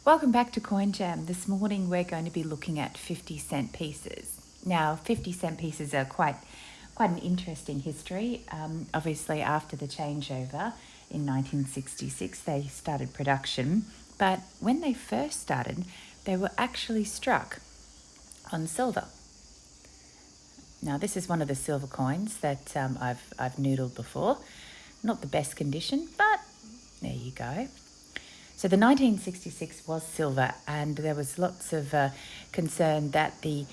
Welcome back to Coin Jam. This morning we're going to be looking at 50-cent pieces. Now, 50-cent pieces are quite an interesting history. Obviously, after the changeover in 1966, they started production. But when they first started, they were actually struck on silver. Now, this is one of the silver coins that I've noodled before. Not the best condition, but there you go. So the 1966 was silver, and there was lots of concern that the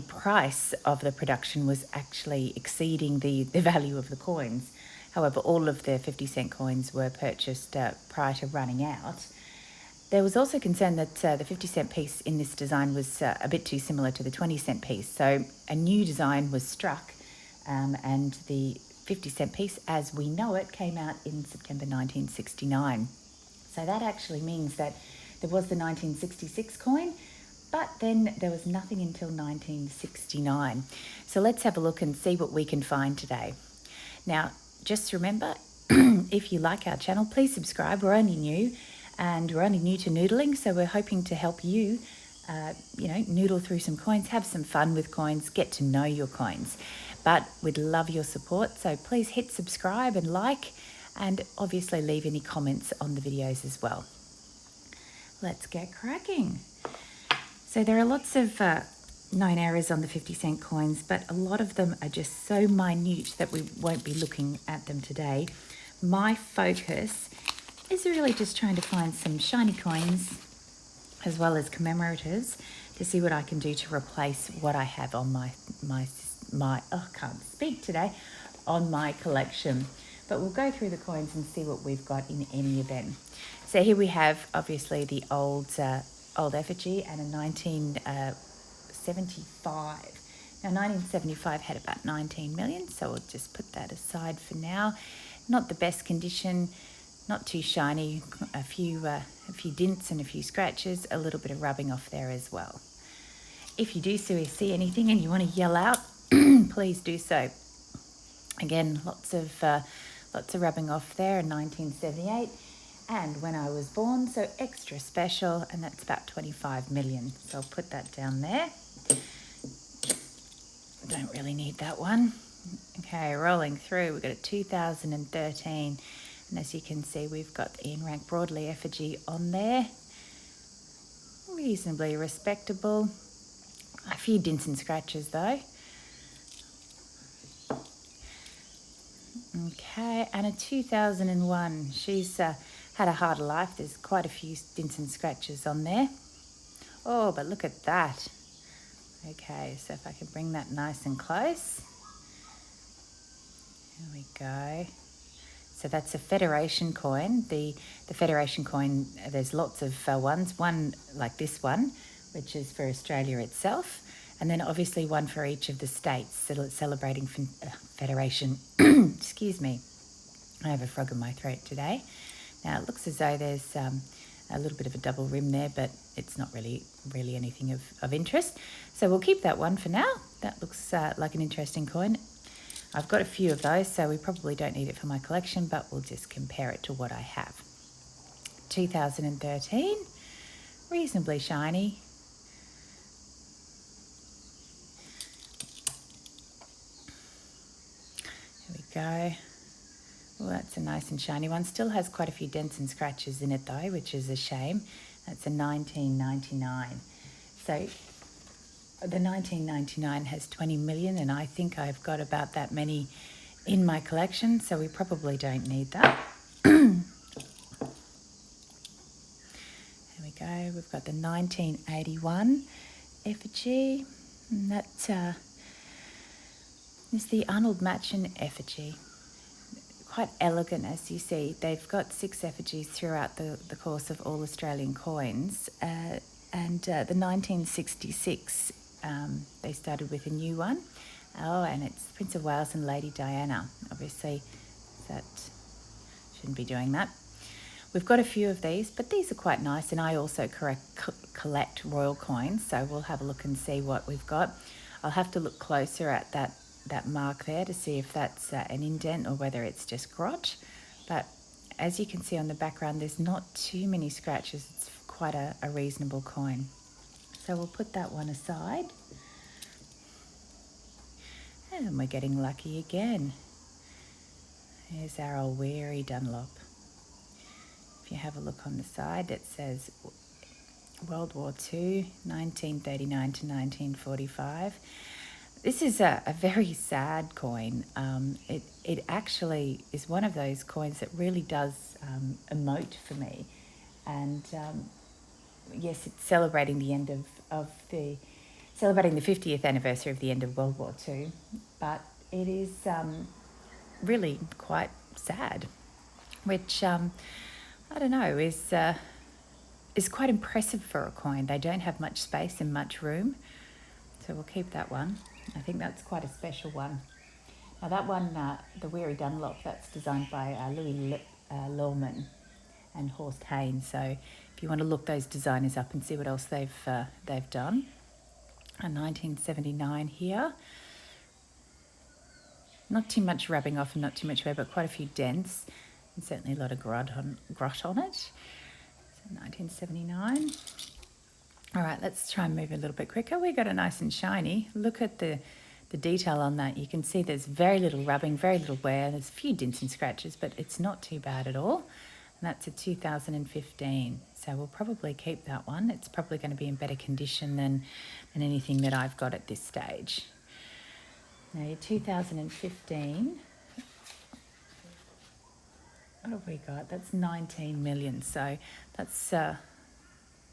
price of the production was actually exceeding the value of the coins. However, all of the 50-cent coins were purchased prior to running out. There was also concern that the 50-cent piece in this design was a bit too similar to the 20-cent piece. So a new design was struck, and the 50-cent piece, as we know it, came out in September 1969. So that actually means that there was the 1966 coin, but then there was nothing until 1969. So let's have a look and see what we can find today. Now, just remember, if you like our channel, please subscribe. We're only new, and we're only new to noodling, so we're hoping to help you, noodle through some coins, have some fun with coins, get to know your coins. But we'd love your support, so please hit subscribe and like, and obviously leave any comments on the videos as well. Let's get cracking. So there are lots of known errors on the 50-cent coins, but a lot of them are just so minute that we won't be looking at them today. My focus is really just trying to find some shiny coins as well as commemoratives to see what I can do to replace what I have on my can't speak today, on my collection. But we'll go through the coins and see what we've got in any event. So here we have, obviously, the old effigy and a 1975. Now, 1975 had about 19 million, so we'll just put that aside for now. Not the best condition, not too shiny, a few dints and a few scratches, a little bit of rubbing off there as well. If you do see anything and you want to yell out, please do so. Again, lots of rubbing off there in 1978, and when I was born, so extra special, and that's about 25 million. So I'll put that down there. Don't really need that one. Okay, rolling through, we've got a 2013, and as you can see, we've got the Ian Rank Broadley effigy on there. Reasonably respectable. A few dints and scratches though. Okay, and a 2001. She's had a harder life. There's quite a few dints and scratches on there. Oh, but look at that. Okay, so if I can bring that nice and close. There we go. So that's a Federation coin. The Federation coin, there's lots of ones. One like this one, which is for Australia itself. And then obviously one for each of the states celebrating Federation. Excuse me. I have a frog in my throat today. Now it looks as though there's a little bit of a double rim there, but it's not really anything of interest. So we'll keep that one for now. That looks like an interesting coin. I've got a few of those, so we probably don't need it for my collection, but we'll just compare it to what I have. 2013, reasonably shiny. Go. Well, that's a nice and shiny one. Still has quite a few dents and scratches in it though, which is a shame. That's a 1999. So the 1999 has 20 million, and I think I've got about that many in my collection, so we probably don't need that. There we go. We've got the 1981 effigy, and that's is the Arnold Machen effigy. Quite elegant, as you see. They've got 6 effigies throughout the course of all Australian coins. The 1966, they started with a new one. Oh, and it's Prince of Wales and Lady Diana. Obviously, that shouldn't be doing that. We've got a few of these, but these are quite nice, and I also collect royal coins, so we'll have a look and see what we've got. I'll have to look closer at that mark there to see if that's an indent or whether it's just grot. But as you can see on the background, there's not too many scratches. It's quite a reasonable coin. So we'll put that one aside. And we're getting lucky again. Here's our old weary Dunlop. If you have a look on the side, it says World War II, 1939 to 1945. This is a very sad coin. It actually is one of those coins that really does emote for me. And yes, it's celebrating the end celebrating the 50th anniversary of the end of World War II, but it is really quite sad, which I don't know, is quite impressive for a coin. They don't have much space and much room, so we'll keep that one. I think that's quite a special one. Now that one, the Weary Dunlop, that's designed by Louis Lorman and Horst Haynes. So if you want to look those designers up and see what else they've done. A 1979 here. Not too much rubbing off and not too much wear, but quite a few dents and certainly a lot of grot on it. So 1979. All right, let's try and move a little bit quicker. We got a nice and shiny. Look at the detail on that. You can see there's very little rubbing, very little wear. There's a few dents and scratches, but it's not too bad at all. And that's a 2015. So we'll probably keep that one. It's probably going to be in better condition than anything that I've got at this stage. Now your 2015, what have we got? That's 19 million. So that's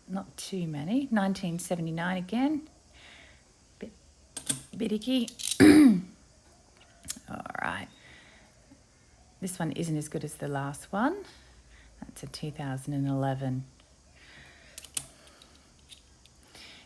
not too many. 1979 again. Bit icky. All right. This one isn't as good as the last one. That's a 2011.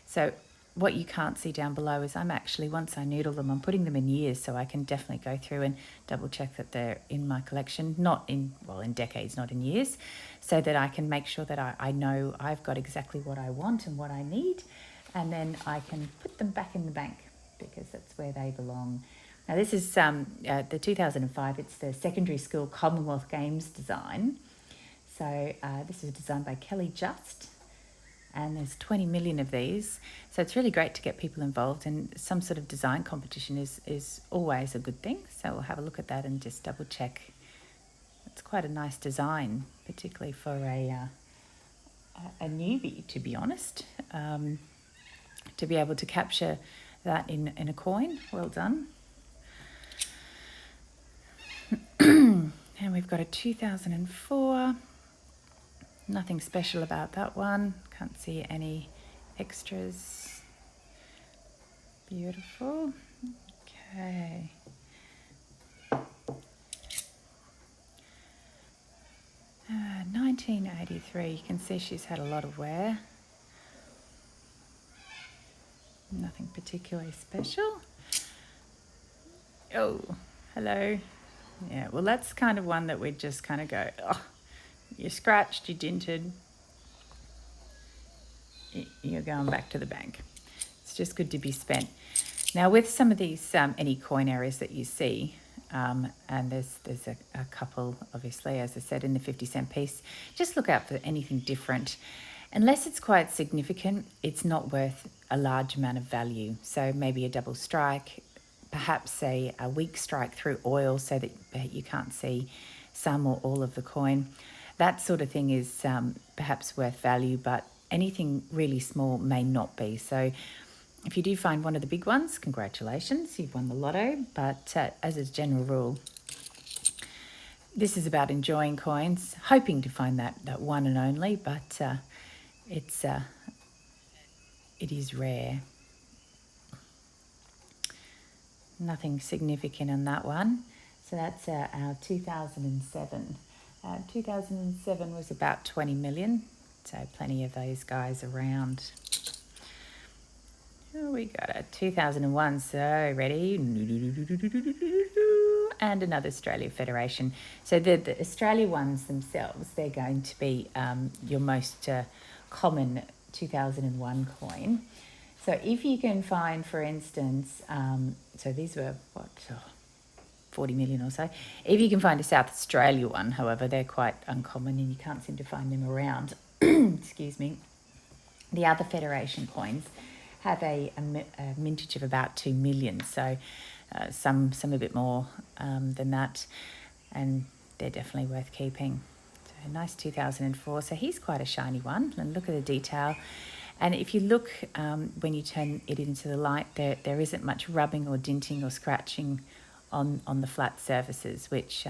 So what you can't see down below is I'm actually, once I noodle them, I'm putting them in years, so I can definitely go through and double check that they're in my collection, in decades, not in years, so that I can make sure that I know I've got exactly what I want and what I need, and then I can put them back in the bank because that's where they belong. Now this is the 2005, it's the secondary school Commonwealth Games design. So this is designed by Kelly Just, and there's 20 million of these. So it's really great to get people involved, and some sort of design competition is always a good thing. So we'll have a look at that and just double check. It's quite a nice design, particularly for a newbie, to be honest. To be able to capture that in a coin, well done. And we've got a 2004. Nothing special about that one. Can't see any extras. Beautiful. Okay. 1983. You can see she's had a lot of wear. Nothing particularly special. Oh, hello. Yeah, well, that's kind of one that we'd just kind of go, oh, you're scratched, you're dented, you're going back to the bank. It's just good to be spent. Now, with some of these, any coin areas that you see, and there's a couple, obviously, as I said, in the 50-cent piece, just look out for anything different. Unless it's quite significant, it's not worth a large amount of value. So maybe a double strike, perhaps a weak strike through oil so that you can't see some or all of the coin. That sort of thing is perhaps worth value, but anything really small may not be. So if you do find one of the big ones, congratulations, you've won the lotto. But as a general rule, this is about enjoying coins, hoping to find that one and only, but it is rare. Nothing significant on that one. So that's our 2007. 2007 was about 20 million, so plenty of those guys around. Oh, we got a 2001, so ready? And another Australia Federation. So the Australia ones themselves, they're going to be your most common 2001 coin. So if you can find, for instance, so these were, 40 million or so. If you can find a South Australia one, however, they're quite uncommon and you can't seem to find them around. Excuse me. The other Federation coins have a mintage of about 2 million, so some a bit more than that, and they're definitely worth keeping. So nice 2004. So he's quite a shiny one, and look at the detail. And if you look when you turn it into the light, there isn't much rubbing or dinting or scratching on the flat surfaces, which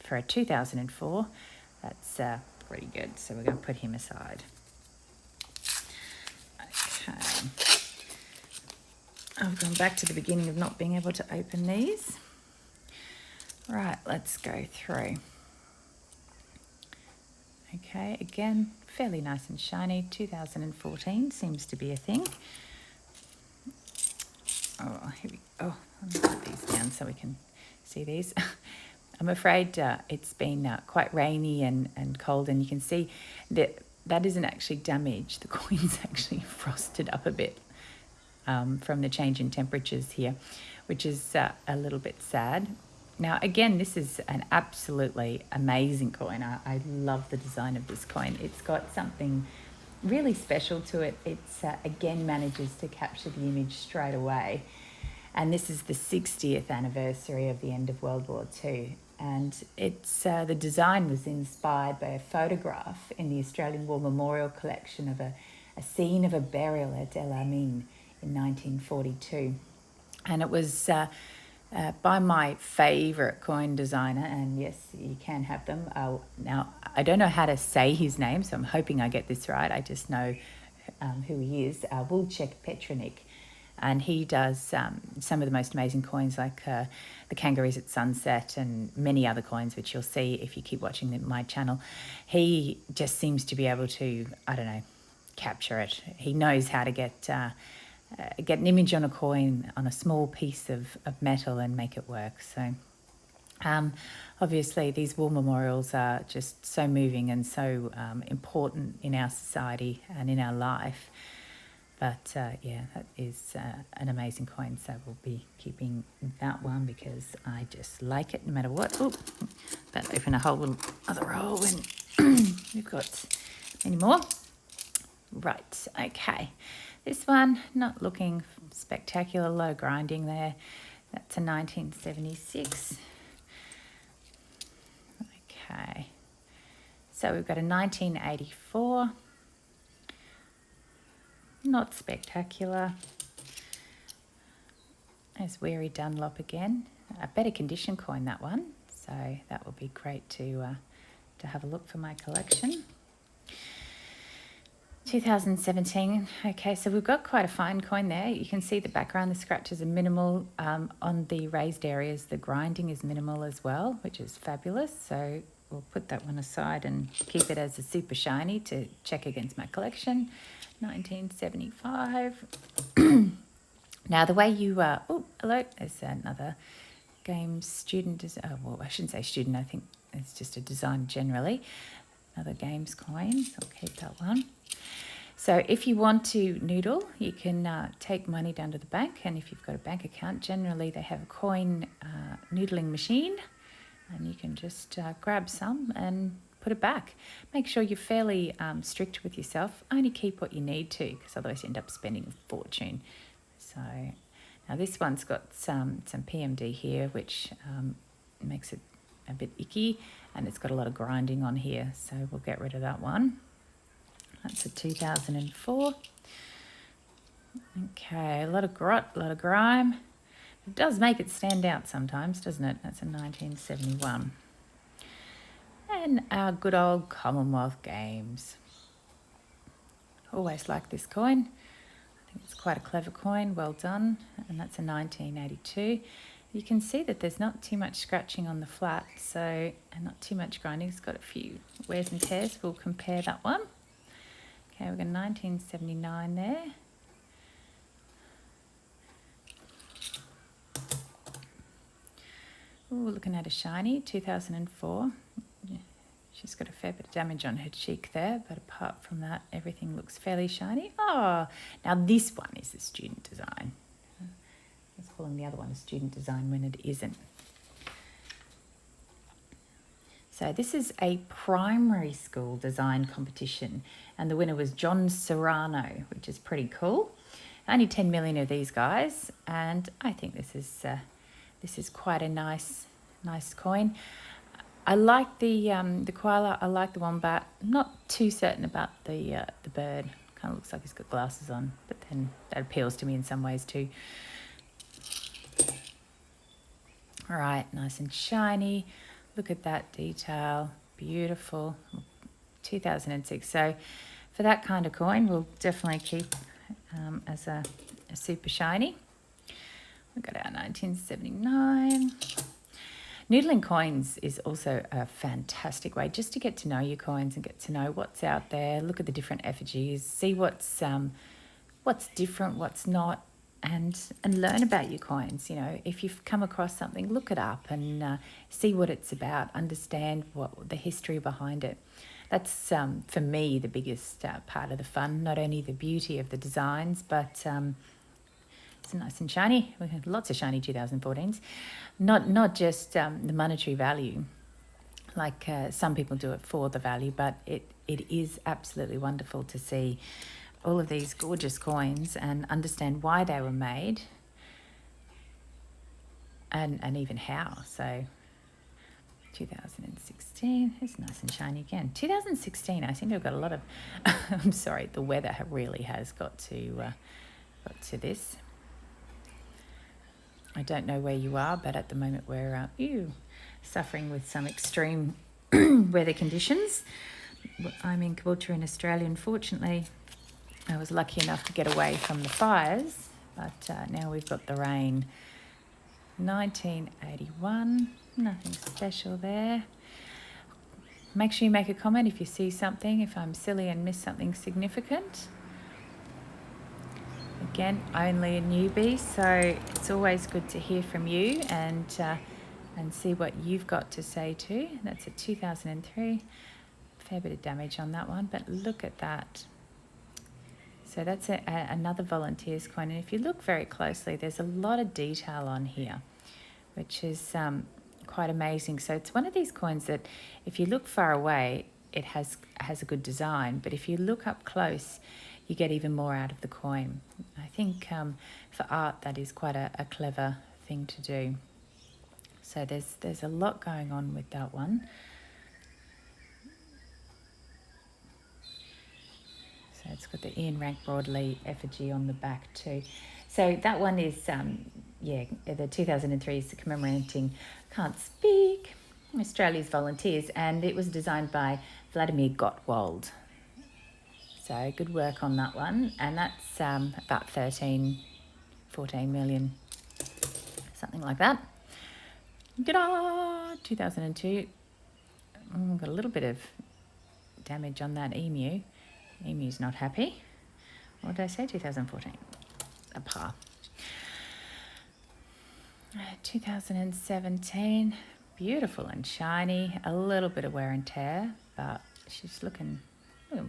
for a 2004, that's pretty good. So we're going to put him aside. Okay. I've gone back to the beginning of not being able to open these. Right, let's go through. Okay, again, fairly nice and shiny. 2014 seems to be a thing. Oh, here we go. Oh, let me put these down so we can see these. I'm afraid it's been quite rainy and cold, and you can see that isn't actually damaged. The coin's actually frosted up a bit from the change in temperatures here, which is a little bit sad. Now, again, this is an absolutely amazing coin. I love the design of this coin. It's got something really special to it. It's again manages to capture the image straight away. And this is the 60th anniversary of the end of World War II. And it's the design was inspired by a photograph in the Australian War Memorial Collection of a scene of a burial at El Amin in 1942. And it was by my favourite coin designer, and yes, you can have them. Now, I don't know how to say his name, so I'm hoping I get this right. I just know who he is, Wojciech Petronik. And he does some of the most amazing coins, like the kangaroos at sunset and many other coins, which you'll see if you keep watching my channel. He just seems to be able to, I don't know, capture it. He knows how to get an image on a coin on a small piece of metal and make it work. So obviously these war memorials are just so moving and so important in our society and in our life. But yeah, that is an amazing coin, so we'll be keeping that one because I just like it no matter what. Oh, but open a whole other roll and we've got many more. Right, okay. This one, not looking spectacular, low grinding there. That's a 1976. Okay. So we've got a 1984. Not spectacular. There's Weary Dunlop again. A better condition coin, that one. So that will be great to have a look for my collection. 2017. Okay, so we've got quite a fine coin there. You can see the background, the scratches are minimal. On the raised areas, the grinding is minimal as well, which is fabulous. So we'll put that one aside and keep it as a super shiny to check against my collection. 1975. Now the way you oh, hello, there's another game student. Well, I shouldn't say student, I think it's just a design generally. Another games coin, so I'll keep that one. So if you want to noodle, you can take money down to the bank, and if you've got a bank account, generally they have a coin noodling machine, and you can just grab some and put it back. Make sure you're fairly strict with yourself. Only keep what you need to, because otherwise you end up spending a fortune. So now this one's got some PMD here, which makes it a bit icky, and it's got a lot of grinding on here, so we'll get rid of that one. That's a 2004. Okay, a lot of grot, a lot of grime. It does make it stand out sometimes, doesn't it? That's a 1971. And our good old Commonwealth Games. Always like this coin. I think it's quite a clever coin, well done. And that's a 1982. You can see that there's not too much scratching on the flat, so, and not too much grinding. It's got a few wears and tears. We'll compare that one. Okay, we've got 1979 there. Ooh, looking at a shiny, 2004. She's got a fair bit of damage on her cheek there, but apart from that, everything looks fairly shiny. Oh, now this one is a student design. I was calling the other one a student design when it isn't. So this is a primary school design competition, and the winner was John Serrano, which is pretty cool. Only 10 million of these guys, and I think this is quite a nice coin. I like the koala. I like the wombat. I'm not too certain about the bird. Kind of looks like he's got glasses on, but then that appeals to me in some ways too. All right, nice and shiny. Look at that detail. Beautiful. 2006. So for that kind of coin, we'll definitely keep as a super shiny. We've got our 1979. Noodling coins is also a fantastic way just to get to know your coins and get to know what's out there. Look at the different effigies, see what's different, what's not, and learn about your coins. You know, if you've come across something, look it up and see what it's about. Understand what the history behind it. That's for me the biggest part of the fun. Not only the beauty of the designs, but it's nice and shiny. We had lots of shiny 2014s. Not just the monetary value, like some people do it for the value, but it is absolutely wonderful to see all of these gorgeous coins and understand why they were made and even how. So 2016 is nice and shiny again. 2016, I seem to have got a lot of I'm sorry, the weather really has got to this. I don't know where you are, but at the moment we're suffering with some extreme weather conditions. I'm in Caboolture in Australia. Unfortunately, I was lucky enough to get away from the fires, but now we've got the rain. 1981, nothing special there. Make sure you make a comment if you see something, if I'm silly and miss something significant. Again, only a newbie, so it's always good to hear from you and see what you've got to say too. That's a 2003. Fair bit of damage on that one, but look at that. So that's another volunteer's coin, and if you look very closely, there's a lot of detail on here, which is quite amazing. So it's one of these coins that if you look far away, it has a good design, but if you look up close, you get even more out of the coin. I think for art, that is quite a clever thing to do. So there's a lot going on with that one. So it's got the Ian Rank Broadley effigy on the back too. So that one is, the 2003 is commemorating, can't speak, Australia's volunteers, and it was designed by Vladimir Gottwald. So good work on that one, and that's about 13, 14 million, something like that. Ta-da! 2002. Got a little bit of damage on that emu. Emu's not happy. What did I say? 2014. A par. 2017. Beautiful and shiny. A little bit of wear and tear, but she's looking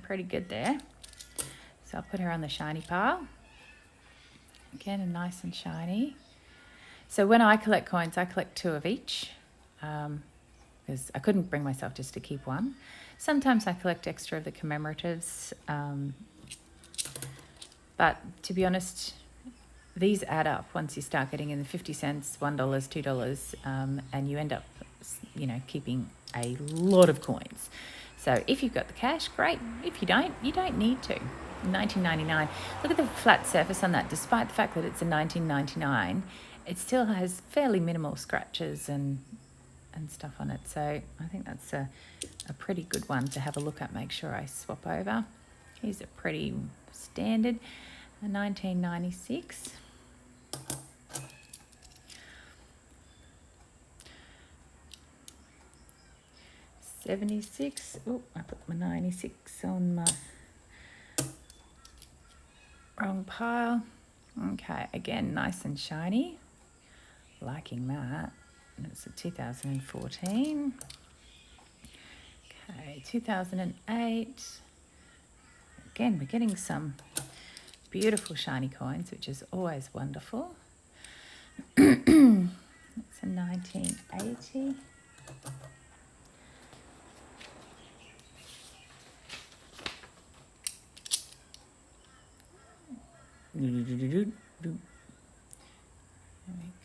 pretty good there. So I'll put her on the shiny pile. Again, a nice and shiny. So when I collect coins, I collect 2 of each because I couldn't bring myself just to keep one. Sometimes I collect extra of the commemoratives, but to be honest, these add up once you start getting in the 50 cents, $1, $2, and you end up, keeping a lot of coins. So if you've got the cash, great. If you don't need to. 1999. Look at the flat surface on that. Despite the fact that it's a 1999, it still has fairly minimal scratches and stuff on it. So I think that's a pretty good one to have a look at. Make sure I swap over. Here's a pretty standard, a 1996. '76. Oh, I put my 96 on my wrong pile. Okay, again, nice and shiny. Liking that. And it's a 2014. Okay, 2008. Again, we're getting some beautiful shiny coins, which is always wonderful. It's a 1980. There we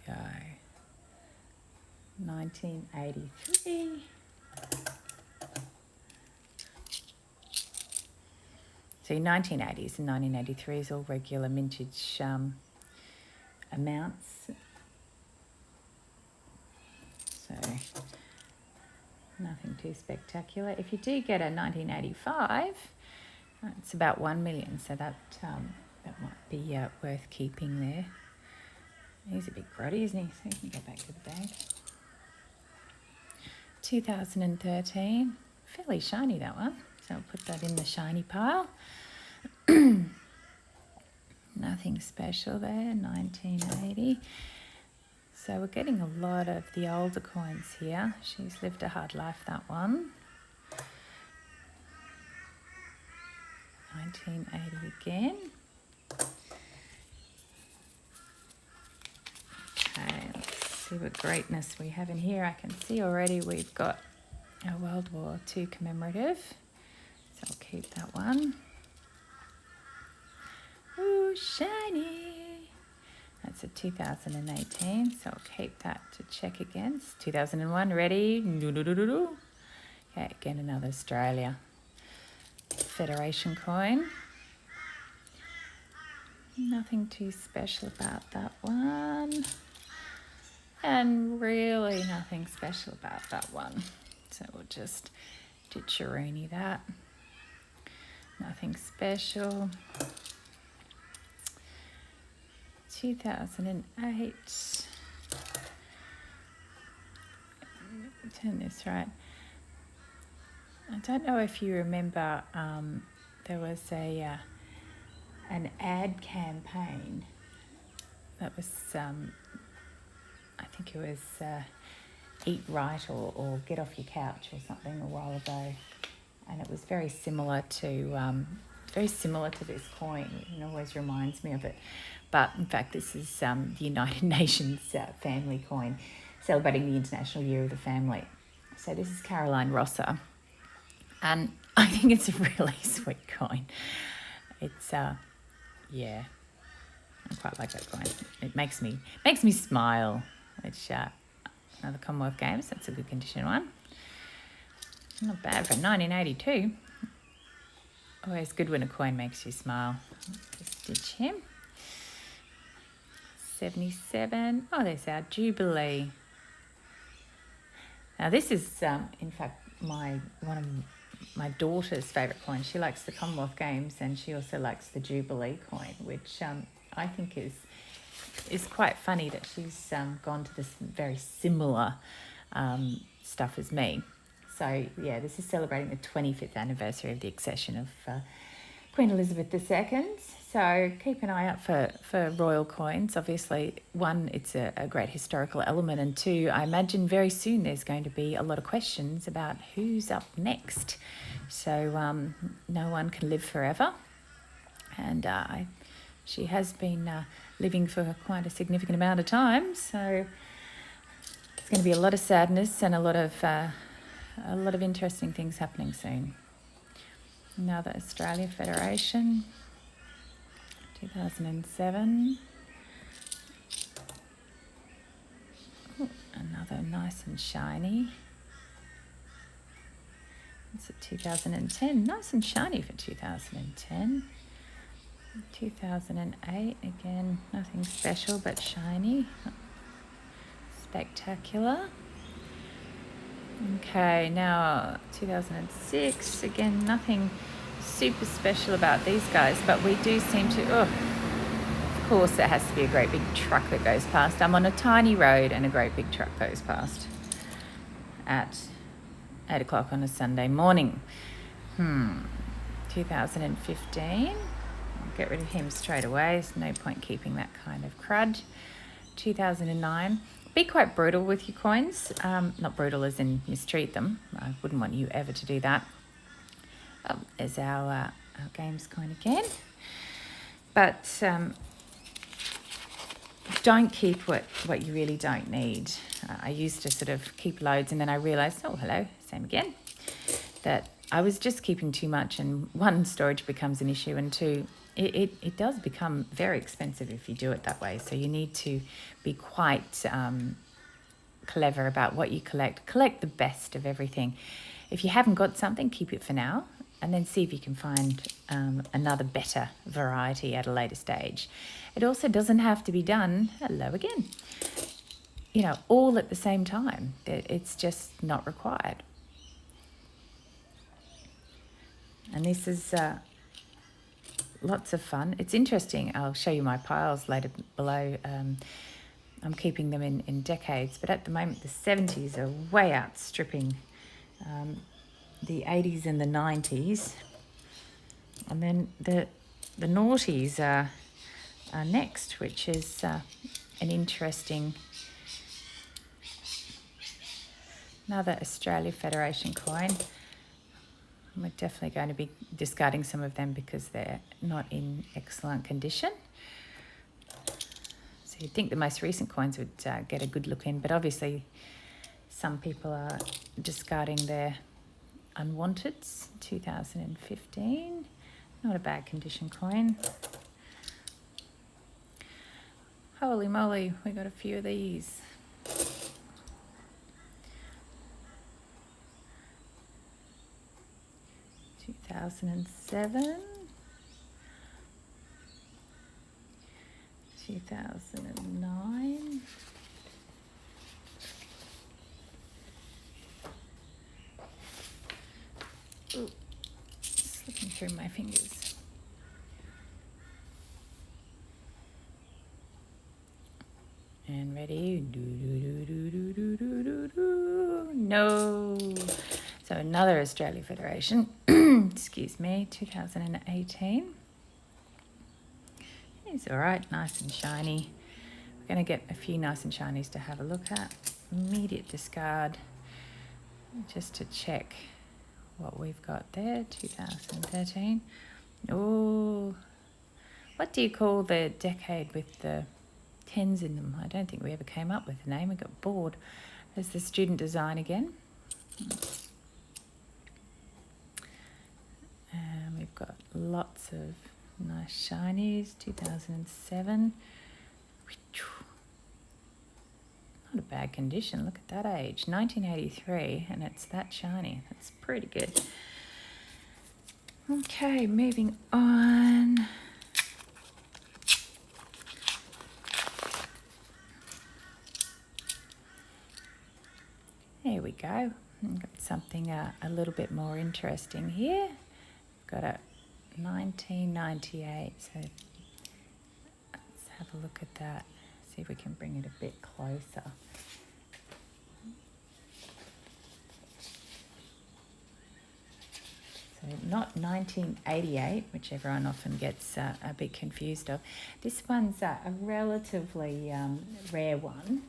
go. 1983. See, 1980s and 1983 is all regular mintage amounts. So nothing too spectacular. If you do get a 1985, it's about 1 million, so that might be worth keeping there. He's a big grotty, isn't he? So you can go back to the bag. 2013, fairly shiny that one, so I'll put that in the shiny pile. Nothing special there. 1980. So we're getting a lot of the older coins here. She's lived a hard life, that one. 1980 again. Okay, let's see what greatness we have in here. I can see already we've got a World War II commemorative, so I'll keep that one. Ooh, shiny! That's a 2018, so I'll keep that to check against. 2001, ready? Okay, again, another Australia Federation coin. Nothing too special about that one. And really nothing special about that one. So we'll just ditch-a-rooney that. Nothing special. 2008. Turn this right. I don't know if you remember, there was an ad campaign that was, I think it was Eat Right or Get Off Your Couch or something a while ago, and it was very similar to this coin. It always reminds me of it. But in fact, this is the United Nations family coin, celebrating the International Year of the Family. So this is Caroline Rosser, and I think it's a really sweet coin. It's yeah, I quite like that coin. It makes me smile. Which another Commonwealth Games. That's a good condition one. Not bad for 1982. Always good when a coin makes you smile. Just stitch him. 77. Oh, there's our Jubilee. Now this is, in fact, one of my daughter's favourite coins. She likes the Commonwealth Games, and she also likes the Jubilee coin, which I think is quite funny that she's gone to this very similar stuff as me. So yeah, this is celebrating the 25th anniversary of the accession of Queen Elizabeth II. So keep an eye out for royal coins. Obviously, one, it's a great historical element, and two, I imagine very soon there's going to be a lot of questions about who's up next. So no one can live forever, and she has been living for quite a significant amount of time. So there's going to be a lot of sadness and a lot of interesting things happening soon. Another Australia Federation. 2007. Ooh, another nice and shiny. It's a 2010. Nice and shiny for 2010. 2008, again, nothing special but shiny. Spectacular. Okay, now 2006. Again, nothing super special about these guys, but we do seem to, of course there has to be a great big truck that goes past. I'm on a tiny road and a great big truck goes past at 8 o'clock on a Sunday morning. 2015, I'll get rid of him straight away. There's no point keeping that kind of crud. 2009, be quite brutal with your coins. Not brutal as in mistreat them. I wouldn't want you ever to do that. There's our games coin again. But don't keep what you really don't need. I used to sort of keep loads, and then I realised, oh, hello, same again, that I was just keeping too much, and one, storage becomes an issue, and two, it does become very expensive if you do it that way. So you need to be quite clever about what you collect. Collect the best of everything. If you haven't got something, keep it for now, and then see if you can find another better variety at a later stage. It also doesn't have to be done, hello again, all at the same time. It's just not required. And this is lots of fun. It's interesting. I'll show you my piles later below. I'm keeping them in decades, but at the moment the 70s are way outstripping the 80s and the 90s. And then the noughties are next, which is an interesting, another Australia Federation coin. We're definitely going to be discarding some of them because they're not in excellent condition. So you'd think the most recent coins would get a good look in, but obviously some people are discarding their unwanteds. 2015, not a bad condition coin. Holy moly, we got a few of these. (2007), 2009, ooh, slipping through my fingers. And ready? No. So another Australia Federation, excuse me, 2018. It's all right, nice and shiny. We're going to get a few nice and shinies to have a look at. Immediate discard, just to check what we've got there. 2013. Oh, what do you call the decade with the 10s in them? I don't think we ever came up with a name. We got bored. There's the student design again. And we've got lots of nice shinies. 2007. Not a bad condition. Look at that age. 1983, and it's that shiny. That's pretty good. Okay, moving on. There we go. We've got something a little bit more interesting here. We've got a 1998. So let's have a look at that. See if we can bring it a bit closer. So not 1988, which everyone often gets a bit confused of. This one's a relatively rare one.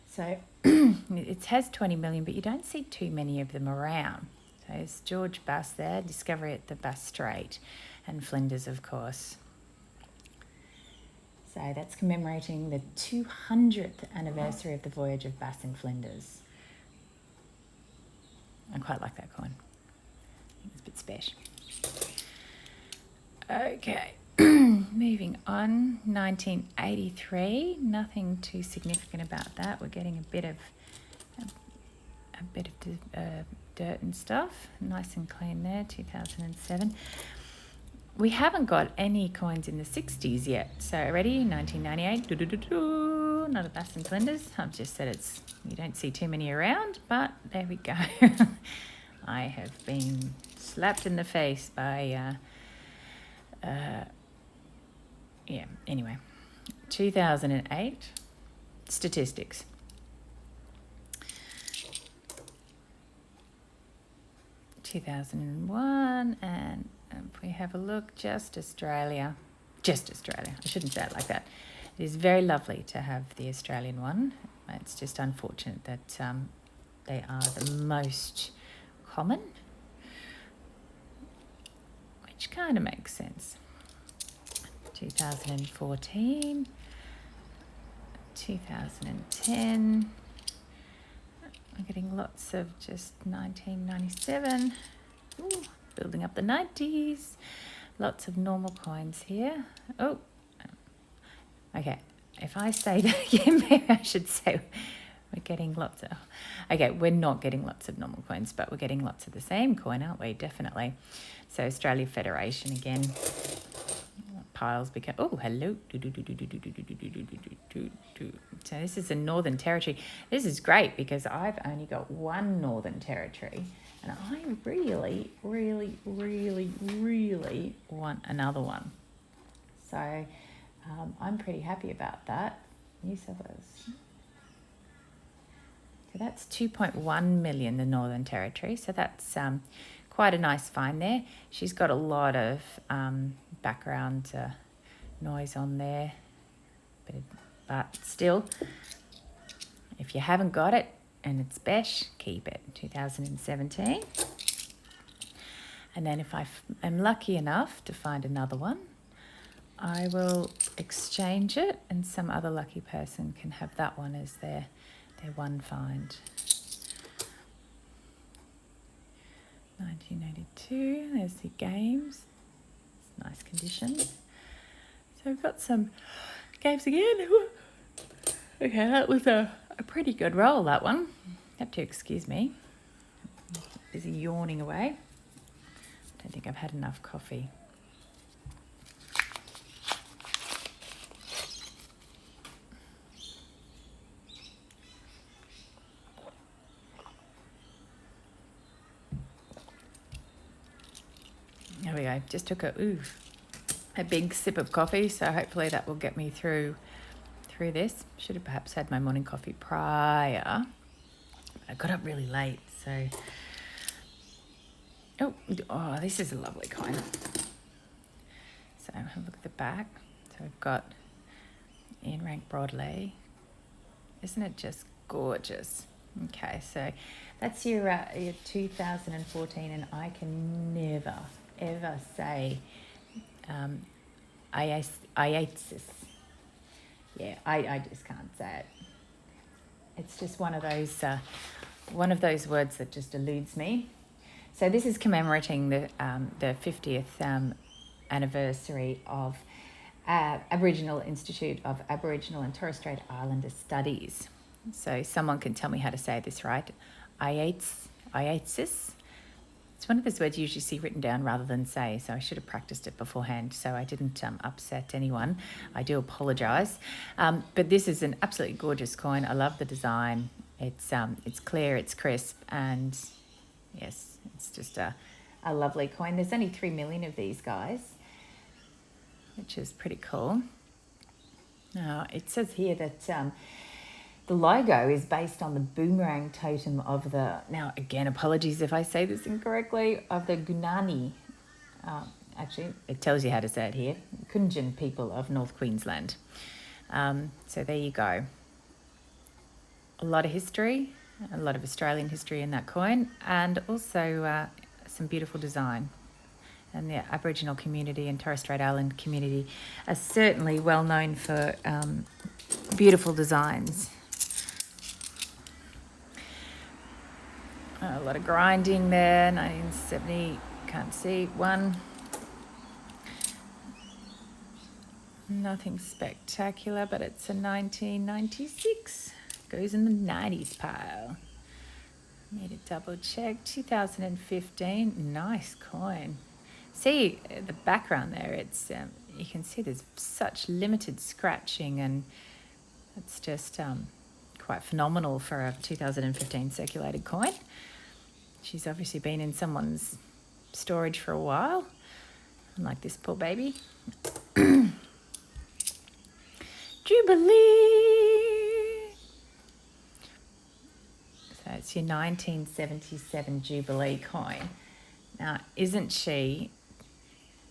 So it has 20 million, but you don't see too many of them around. So it's George Bass there, discovery at the Bass Strait, and Flinders, of course. So that's commemorating the 200th anniversary of the voyage of Bass and Flinders. I quite like that coin. I think it's a bit special. Okay. Moving on, 1983. Nothing too significant about that. We're getting a bit of dirt and stuff. Nice and clean there. 2007. We haven't got any coins in the 60s yet. So ready? 1998. Not a Bass and Flinders. I've just said you don't see too many around, but there we go. I have been slapped in the face by. Yeah, anyway, 2008, statistics. (2001), and if we have a look, just Australia. I shouldn't say it like that. It is very lovely to have the Australian one. It's just unfortunate that they are the most common, which kind of makes sense. 2014, 2010. We're getting lots of just 1997. Ooh, building up the 90s. Lots of normal coins here. Oh, okay. If I say that again, maybe I should say we're getting lots of... Okay, we're not getting lots of normal coins, but we're getting lots of the same coin, aren't we? Definitely. So Australia Federation again. Piles become... Oh, hello. So this is a Northern Territory. This is great because I've only got one Northern Territory and I really, really, really, really want another one. So I'm pretty happy about that. New South Wales. So that's 2.1 million, the Northern Territory. So that's quite a nice find there. She's got a lot of background noise on there. But still, if you haven't got it and it's Besh, keep it. 2017. And then if I am lucky enough to find another one, I will exchange it and some other lucky person can have that one as their one find. 1982, there's the games. It's nice conditions. So we've got some games again. Okay, that was a pretty good roll, that one. You have to excuse me. Busy yawning away. I don't think I've had enough coffee. There we go. Just took a big sip of coffee, so hopefully that will get me through this. Should have perhaps had my morning coffee prior. I got up really late, so... Oh, this is a lovely coin. So have a look at the back. So we've got Ian Rank Broadley. Isn't it just gorgeous? Okay, so that's your 2014, and I can never, ever say IATSIS. Yeah, I just can't say it. It's just one of those words that just eludes me. So this is commemorating the 50th anniversary of Aboriginal Institute of Aboriginal and Torres Strait Islander Studies. So someone can tell me how to say this right. IATSIS. It's one of those words you usually see written down rather than say, so I should have practiced it beforehand so I didn't upset anyone. I do apologise. But this is an absolutely gorgeous coin. I love the design. It's clear, it's crisp, and yes, it's just a lovely coin. There's only 3 million of these guys, which is pretty cool. Now, it says here that the logo is based on the boomerang totem of the, now again, apologies if I say this incorrectly, of the Gunani. Actually, it tells you how to say it here. Kunjin people of North Queensland. So there you go. A lot of history, a lot of Australian history in that coin, and also some beautiful design. And the Aboriginal community and Torres Strait Island community are certainly well known for beautiful designs. A lot of grinding there, 1970, can't see, one. Nothing spectacular, but it's a 1996. Goes in the 90s pile. Need to double check. 2015, nice coin. See the background there, it's you can see there's such limited scratching, and it's just quite phenomenal for a 2015 circulated coin. She's obviously been in someone's storage for a while, unlike this poor baby. Jubilee! So it's your 1977 Jubilee coin. Now, isn't she,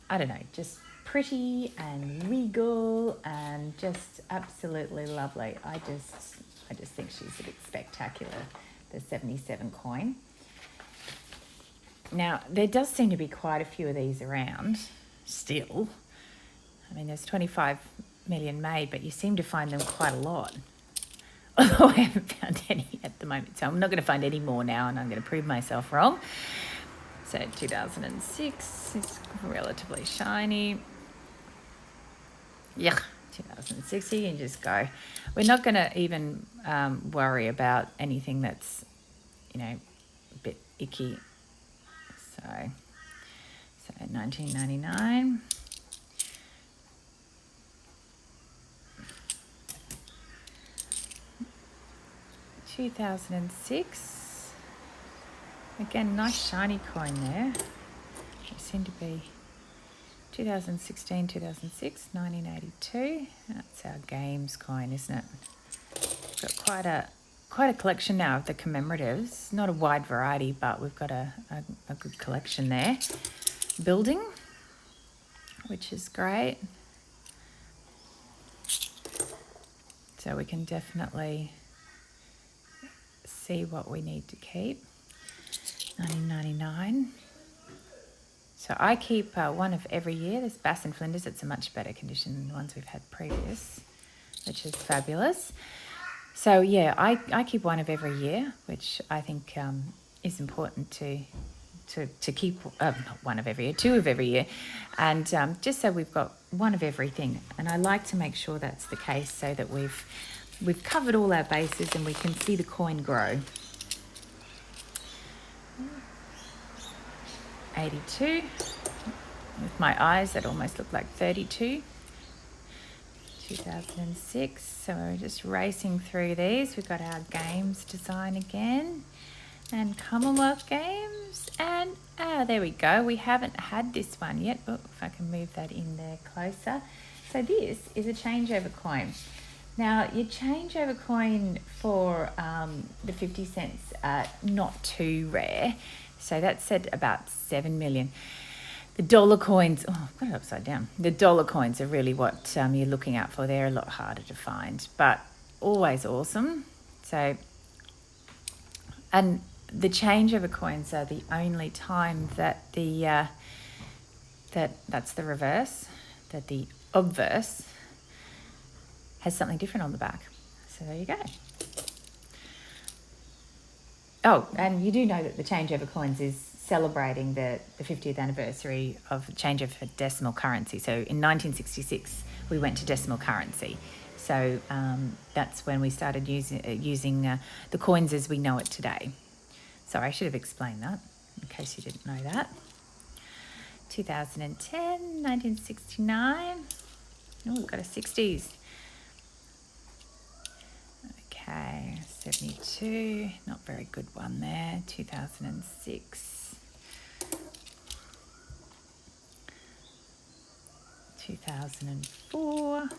I don't know, just pretty and regal and just absolutely lovely. I just think she's a bit spectacular, the 77 coin. Now, there does seem to be quite a few of these around still. I mean, there's 25 million made, but you seem to find them quite a lot. Although I haven't found any at the moment, so I'm not going to find any more now, and I'm going to prove myself wrong. So 2006, it's relatively shiny. Yeah, 2006, you can just go. We're not going to even worry about anything that's, a bit icky. So 1999. 2006. Again, nice shiny coin there. They seem to be 2016, 2006, 1982. That's our games coin, isn't it? Got quite a collection now of the commemoratives. Not a wide variety, but we've got a good collection there. Building, which is great. So we can definitely see what we need to keep. 1999. So I keep one of every year. This Bass and Flinders, it's a much better condition than the ones we've had previous, which is fabulous. So yeah, I keep one of every year, which I think is important to keep. Not one of every year, two of every year, and just so we've got one of everything. And I like to make sure that's the case so that we've covered all our bases and we can see the coin grow. 82. With my eyes, that almost looked like 32. 2006. So we're just racing through these. We've got our games design again, and Commonwealth Games, and there we go. We haven't had this one yet. Oh, if I can move that in there closer. So this is a changeover coin. Now, your changeover coin for the 50 cents are not too rare. So that's at about 7 million. The dollar coins, I've got it upside down. The dollar coins are really what you're looking out for. They're a lot harder to find, but always awesome. So, and the changeover coins are the only time that that's the reverse, that the obverse has something different on the back. So there you go. Oh, and you do know that the changeover coins is celebrating the 50th anniversary of the change of decimal currency. So in 1966, we went to decimal currency. So that's when we started using the coins as we know it today. Sorry, I should have explained that in case you didn't know that. 2010, 1969. Oh, we've got a 60s. Okay, 72, not very good one there. 2006. 2004.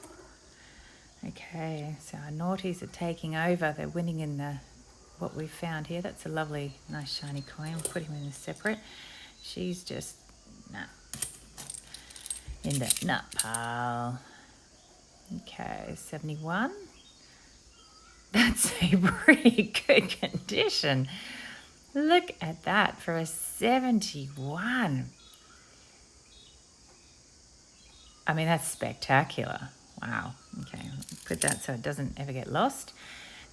Okay, so our naughties are taking over. They're winning in what we've found here. That's a lovely, nice shiny coin. We'll put him in a separate. She's just in the nut pile. Okay, 71. That's a pretty good condition. Look at that for a 71. I mean, that's spectacular. Wow. Okay, put that so it doesn't ever get lost.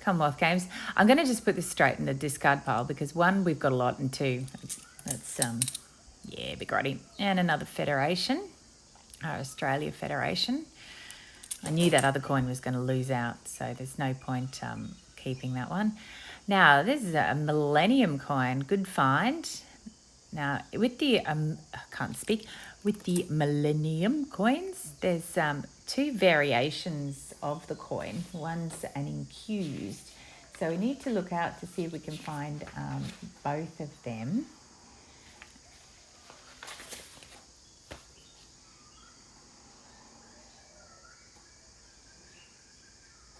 Commonwealth Games. I'm going to just put this straight in the discard pile because one, we've got a lot, and two, that's yeah, big righty. And another Federation, our Australia Federation. I knew that other coin was going to lose out, so there's no point keeping that one. Now, this is a Millennium coin. Good find. Now, with the, with the Millennium coins, there's two variations of the coin. One's an infused. So we need to look out to see if we can find both of them.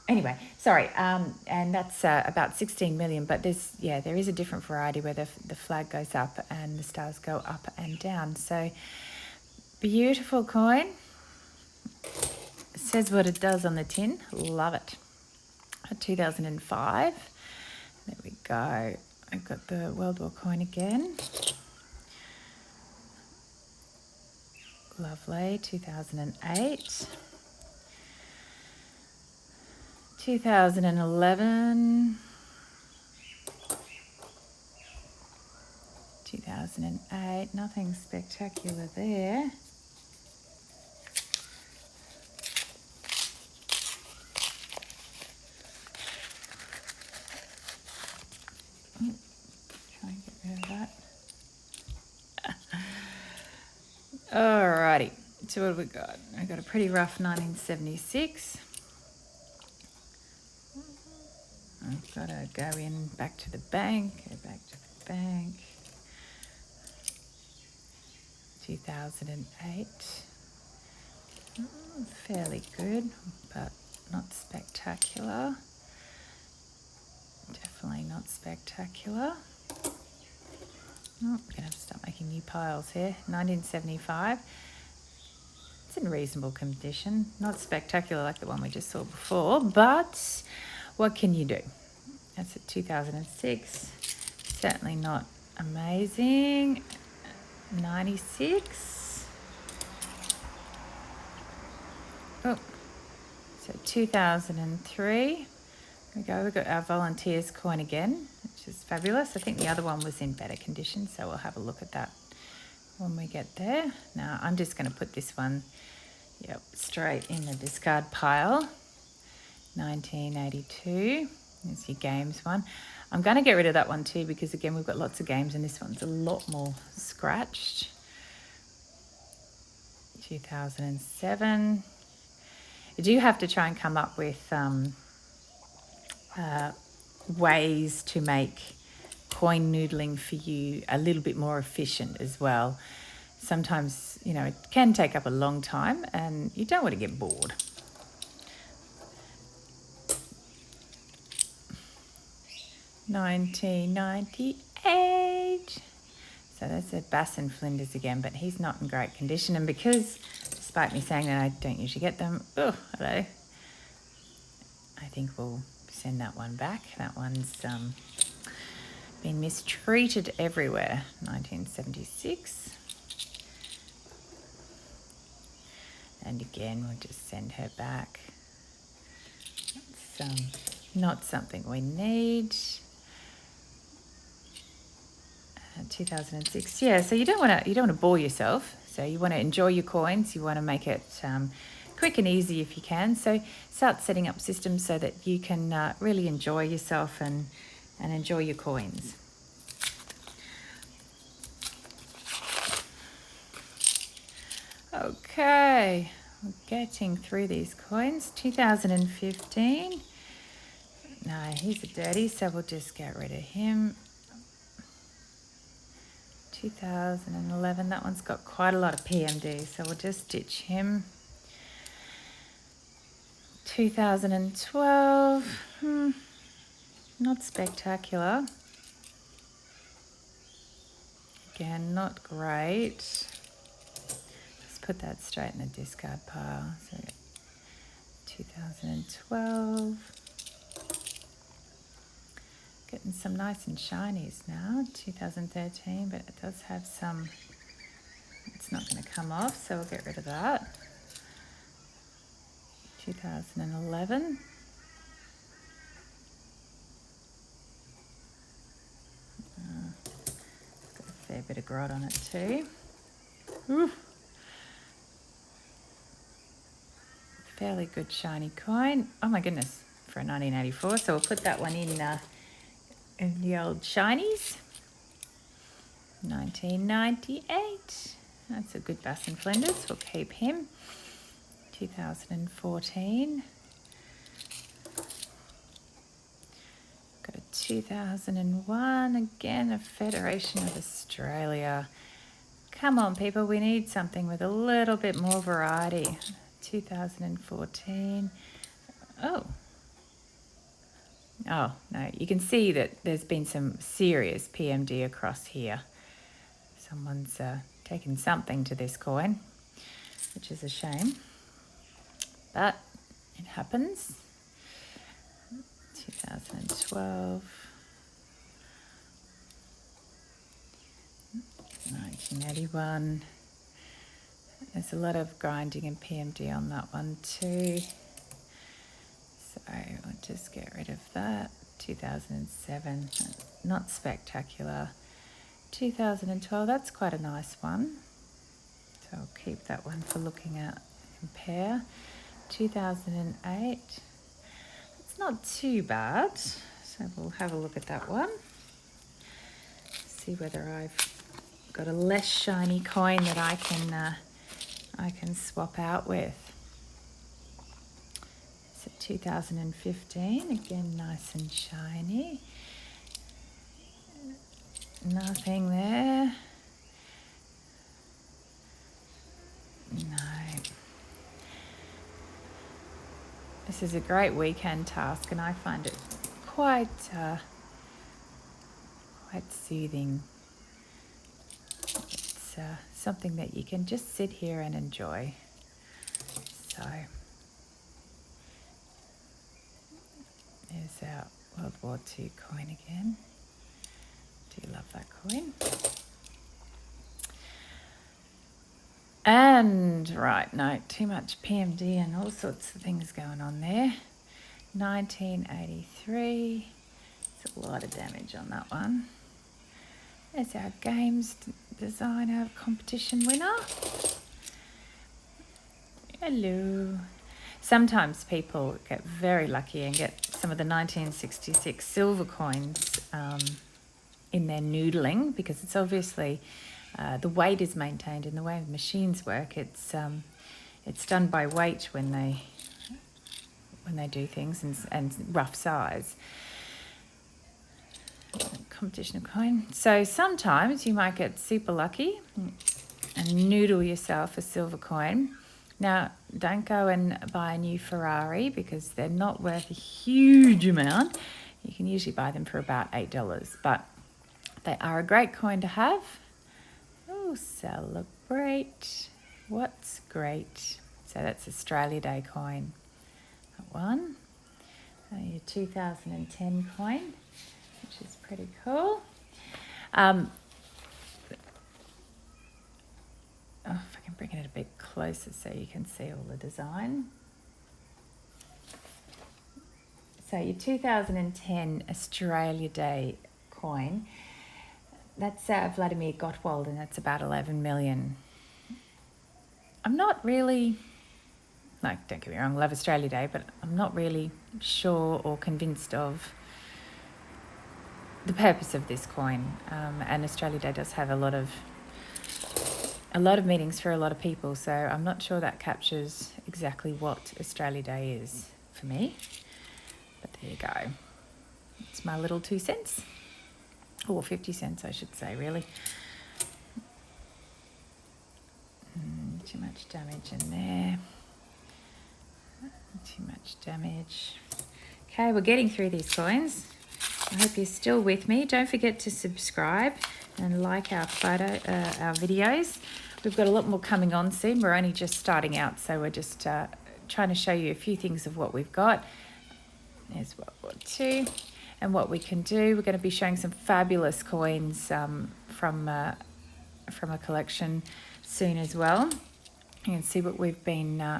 Anyway, sorry, and that's about 16 million, but there is a different variety where the flag goes up and the stars go up and down. So beautiful coin. It says what it does on the tin. Love it. 2005. There we go. I've got the World War coin again. Lovely. 2008. 2011, 2008, nothing spectacular there. Try and get rid of that. Alrighty, so what have we got? I got a pretty rough 1976. I've got to go in back to the bank, go back to the bank. 2008. Fairly good, but not spectacular. Definitely not spectacular. I'm gonna have to start making new piles here. 1975. It's in reasonable condition. Not spectacular like the one we just saw before, but what can you do? That's at 2006. Certainly not amazing. 96. Oh, so 2003. There we go, we've got our volunteers coin again, which is fabulous. I think the other one was in better condition, so we'll have a look at that when we get there. Now, I'm just going to put this one, straight in the discard pile. 1982. There's your games one. I'm going to get rid of that one too because, again, we've got lots of games and this one's a lot more scratched. 2007. You do have to try and come up with ways to make coin noodling for you a little bit more efficient as well. Sometimes, it can take up a long time and you don't want to get bored. $1998. So that's a Bass and Flinders again, but he's not in great condition. And because, despite me saying that I don't usually get them, hello, I think we'll send that one back. That one's been mistreated everywhere. 1976. And again, we'll just send her back. It's not something we need. 2006. Yeah, so you don't want to bore yourself. So you want to enjoy your coins. You want to make it quick and easy if you can. So start setting up systems so that you can really enjoy yourself and enjoy your coins. Okay, we're getting through these coins. 2015. No, he's a dirty, so we'll just get rid of him. 2011, that one's got quite a lot of PMD, so we'll just ditch him. 2012, not spectacular. Again, not great. Let's put that straight in the discard pile. So 2012. Getting some nice and shinies now. 2013, but it does have some, it's not going to come off, so we'll get rid of that. 2011. Got a fair bit of grot on it too. Ooh. Fairly good shiny coin. Oh my goodness, for a 1984. So we'll put that one in the old shinies. 1998. That's a good Bass and Flinders. We'll keep him. 2014. Got a 2001. Again, a Federation of Australia. Come on, people. We need something with a little bit more variety. 2014. Oh, no, you can see that there's been some serious PMD across here. Someone's taken something to this coin, which is a shame, but it happens. 2012. 1981. There's a lot of grinding and PMD on that one too. So we'll just get rid of that. 2007, not spectacular. 2012, that's quite a nice one. So I'll keep that one for looking at, compare. 2008, it's not too bad. So we'll have a look at that one. See whether I've got a less shiny coin that I can swap out with. So 2015, again nice and shiny. Nothing there. No. This is a great weekend task, and I find it quite soothing. It's something that you can just sit here and enjoy. So there's our World War II coin again. Do love that coin. And right, no, too much PMD and all sorts of things going on there. 1983. It's a lot of damage on that one. There's our games designer competition winner. Hello. Sometimes people get very lucky and get some of the 1966 silver coins in their noodling, because it's obviously the weight is maintained in the way the machines work. It's done by weight when they do things, and rough size. Competition of coin. So sometimes you might get super lucky and noodle yourself a silver coin. Now, don't go and buy a new Ferrari, because they're not worth a huge amount. You can usually buy them for about $8, but they are a great coin to have. Oh, celebrate. What's great? So that's Australia Day coin. That one. Your 2010 coin, which is pretty cool. If I can bring it a bit closer so you can see all the design. So your 2010 Australia Day coin, that's Vladimir Gottwald, and that's about 11 million. I'm not really, like, don't get me wrong, love Australia Day, but I'm not really sure or convinced of the purpose of this coin. And Australia Day does have a lot of meanings for a lot of people, so I'm not sure that captures exactly what Australia Day is for me. But there you go. It's my little 2 cents. Or 50 cents, I should say, really. Too much damage in there. Too much damage. Okay, we're getting through these coins. I hope you're still with me. Don't forget to subscribe and like our videos. We've got a lot more coming on soon. We're only just starting out, so we're just trying to show you a few things of what we've got. There's World War II and what we can do. We're going to be showing some fabulous coins from a collection soon as well. You can see what we've been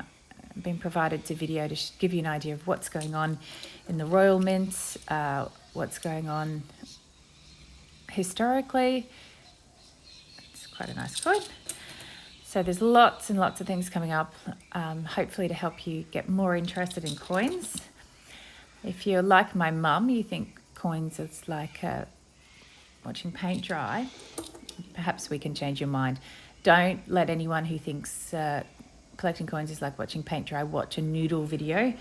provided to video to give you an idea of what's going on in the Royal Mint, what's going on historically. It's quite a nice coin. So there's lots and lots of things coming up, hopefully to help you get more interested in coins. If you're like my mum, you think coins is like watching paint dry, perhaps we can change your mind. Don't let anyone who thinks collecting coins is like watching paint dry watch a noodle video,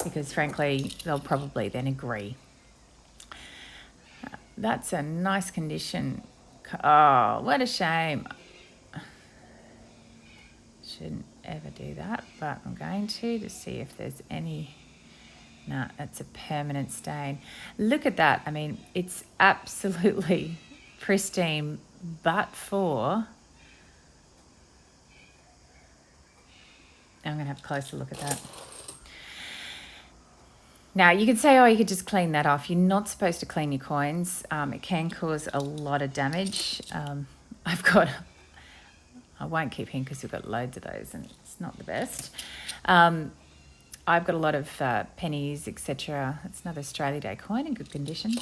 because frankly, they'll probably then agree. That's a nice condition. Oh, what a shame. Shouldn't ever do that, but I'm going to see if there's any. No, that's a permanent stain. Look at that. I mean, it's absolutely pristine, but for... I'm going to have a closer look at that. Now, you could say, oh, you could just clean that off. You're not supposed to clean your coins. It can cause a lot of damage. I won't keep in because we've got loads of those and it's not the best. I've got a lot of pennies, etc. It's another Australia Day coin in good condition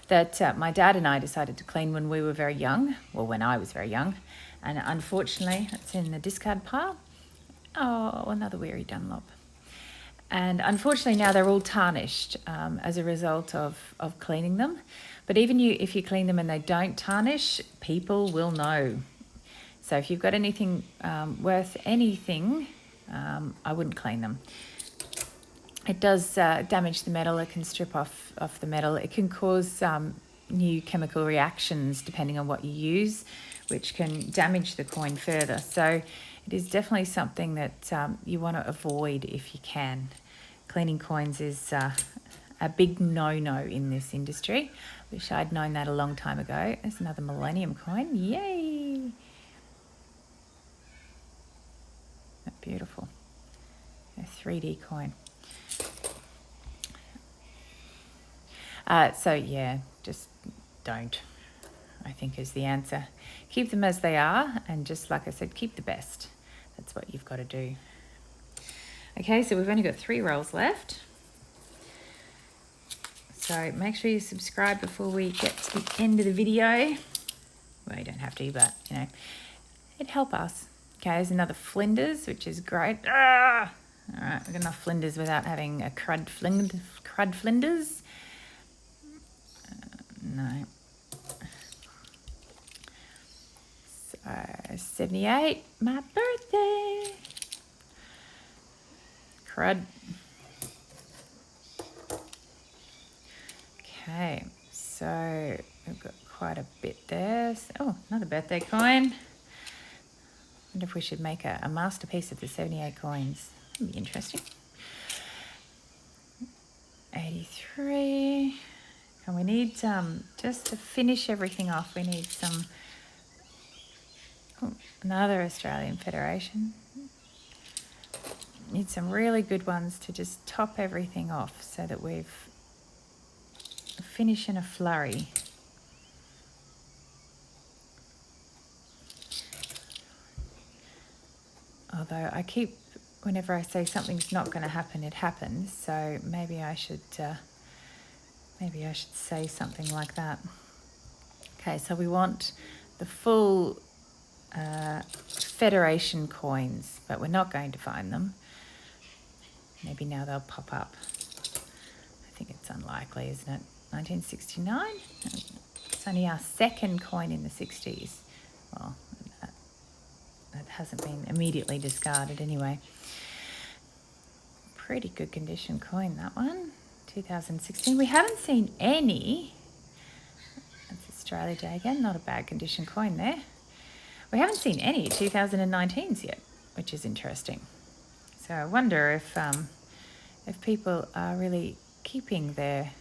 that my dad and I decided to clean when we were very young. Well, when I was very young. And unfortunately, it's in the discard pile. Oh, another weary Dunlop. And unfortunately now they're all tarnished as a result of cleaning them. But even if you clean them and they don't tarnish, people will know. So if you've got anything worth anything, I wouldn't clean them. It does damage the metal. It can strip off the metal. It can cause new chemical reactions depending on what you use, which can damage the coin further. So it is definitely something that you want to avoid if you can. Cleaning coins is a big no-no in this industry. Wish I'd known that a long time ago. There's another Millennium coin. Yay! Beautiful. A 3D coin. So yeah, just don't, I think is the answer. Keep them as they are, and just like I said, keep the best. That's what you've got to do. Okay, so we've only got 3 rolls left. So make sure you subscribe before we get to the end of the video. Well, you don't have to, but you know, it'd help us. Okay, there's another Flinders, which is great. Ah! All right, we've got enough Flinders without having a crud Flinders. No. So 78, my birthday. Crud. Okay, so we've got quite a bit there. Oh, another birthday coin. Wonder if we should make a masterpiece of the 78 coins. That'd be interesting. 83. And we need, just to finish everything off, we need some, another Australian Federation. Need some really good ones to just top everything off so that we've finished in a flurry. Although I keep, whenever I say something's not going to happen, it happens. So maybe I should say something like that. Okay, so we want the full Federation coins, but we're not going to find them. Maybe now they'll pop up. I think it's unlikely, isn't it? 1969? It's only our second coin in the 60s. Well, that hasn't been immediately discarded anyway. Pretty good condition coin, that one. 2016. We haven't seen any. That's Australia Day again. Not a bad condition coin there. We haven't seen any 2019s yet, which is interesting. So I wonder if people are really keeping their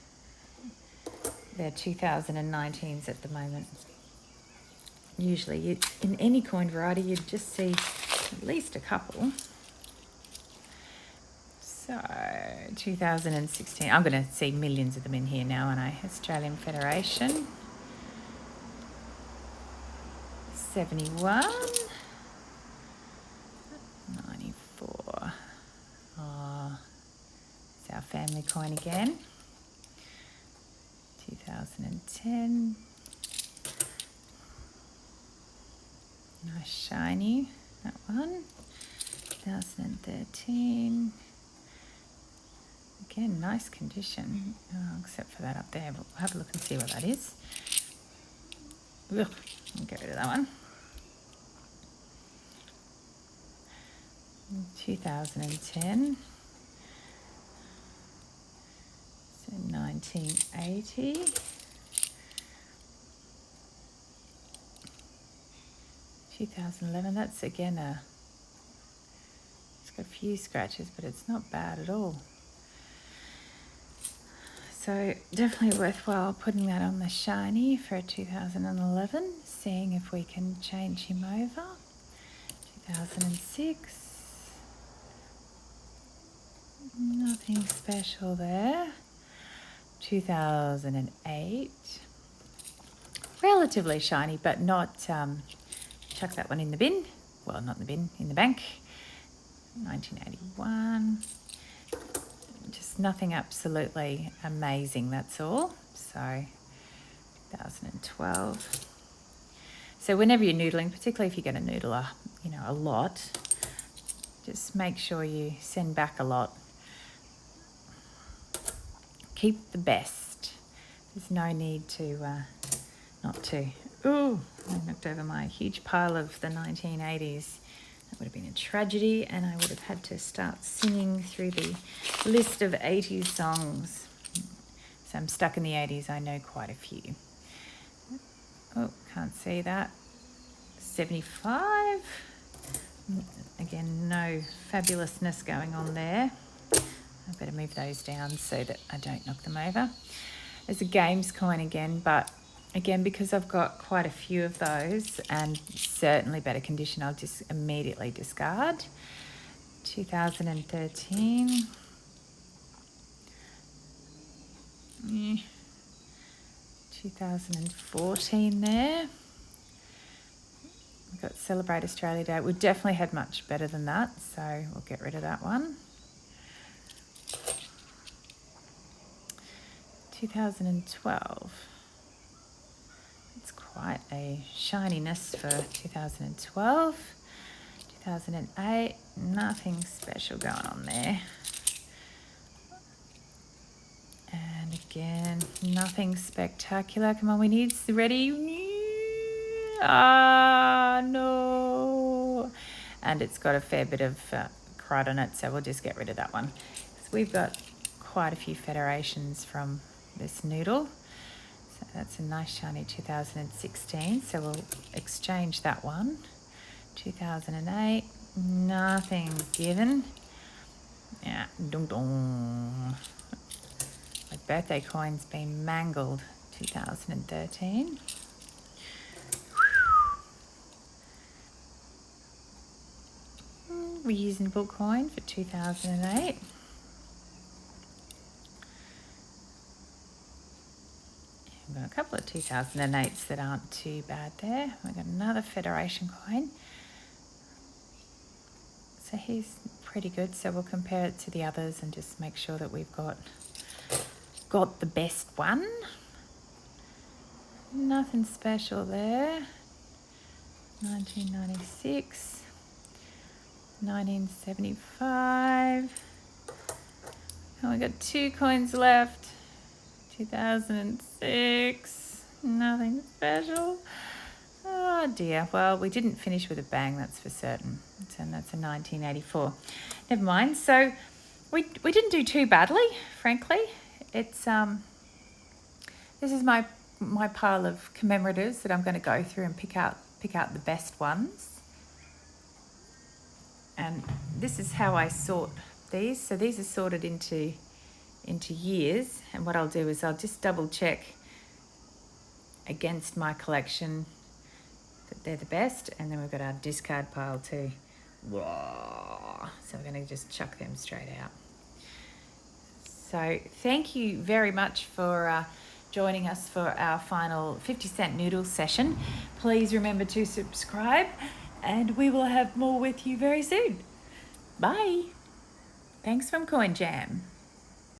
2019s at the moment. Usually, in any coin variety, you'd just see at least a couple. So, 2016. I'm going to see millions of them in here now, aren't I? Australian Federation. 71. 94. Oh, it's our family coin again. 2010. Nice shiny, that one. 2013. Again, nice condition, except for that up there. But we'll have a look and see what that is. Ugh, I'll get rid of that one. 2010. So 1980. 2011, that's again it's got a few scratches, but it's not bad at all. So definitely worthwhile putting that on the shiny for 2011, seeing if we can change him over. 2006, nothing special there. 2008, relatively shiny, but not, chuck that one in the bin. Well, not in the bin, in the bank. 1981. Just nothing absolutely amazing, that's all. So 2012. So whenever you're noodling, particularly if you're going to noodle a lot, just make sure you send back a lot. Keep the best. There's no need to not to. Ooh, I knocked over my huge pile of the 1980s. That would have been a tragedy, and I would have had to start singing through the list of 80s songs. So I'm stuck in the 80s. I know quite a few. Oh, can't see that. 75. Again, no fabulousness going on there. I better move those down so that I don't knock them over. There's a games coin again, but again, because I've got quite a few of those and certainly better condition, I'll just immediately discard. 2013. 2014 there. We've got Celebrate Australia Day. We definitely had much better than that, so we'll get rid of that one. 2012. It's quite a shininess for 2012. 2008, nothing special going on there. And again, nothing spectacular. Come on, we need ready. Ah, no. And it's got a fair bit of crud on it, so we'll just get rid of that one. So we've got quite a few federations from this noodle. So that's a nice shiny 2016. So we'll exchange that one. 2008, nothing given. Yeah, dum dum. My birthday coin's been mangled. 2013. Reasonable coin for 2008. We've got a couple of 2008s that aren't too bad there. We've got another Federation coin. So he's pretty good. So we'll compare it to the others and just make sure that we've got the best one. Nothing special there. 1996. 1975. And we got 2 coins left. 2006. Nothing special. Oh dear. Well, we didn't finish with a bang, that's for certain. And that's a 1984. Never mind. So we didn't do too badly, frankly. It's this is my pile of commemoratives that I'm going to go through and pick out the best ones. And this is how I sort these. So these are sorted into years. And what I'll do is I'll just double check against my collection that they're the best. And then we've got our discard pile too. Whoa. So we're going to just chuck them straight out. So thank you very much for joining us for our final 50-cent noodle session. Please remember to subscribe. And we will have more with you very soon. Bye. Thanks from Coin Jam.